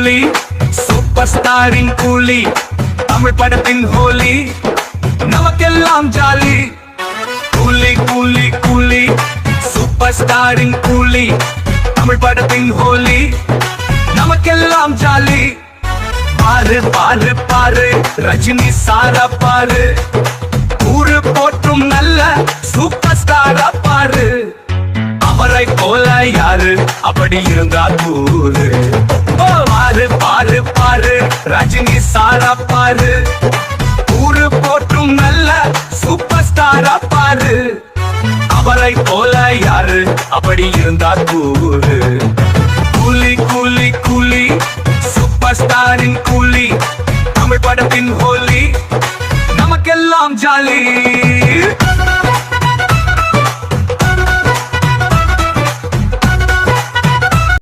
கூலி சூப்பர் ஸ்டாரின் கூலி தமிழ் படத்தின் ஹோலி நமக்கெல்லாம் ஜாலி கூலி கூலி கூலி சூப்பர் ஸ்டாரின் கூலி தமிழ் படத்தின் ஹோலி நமக்கெல்லாம் ஜாலி பாரு பாரு பாரு ரஜினி சாரா பாரு ஊரு போற்றும் நல்ல சூப்பர் ஸ்டாரா பாரு அவரை போல யாரு அப்படி இருந்தா கூறு பாரு பாரு பாரு ரஜினி சாரா பாரு ஊரு போற்றும் நல்ல சூப்பர் ஸ்டாரா பாரு அவரை போல யாரு அப்படி இருந்தா கூறு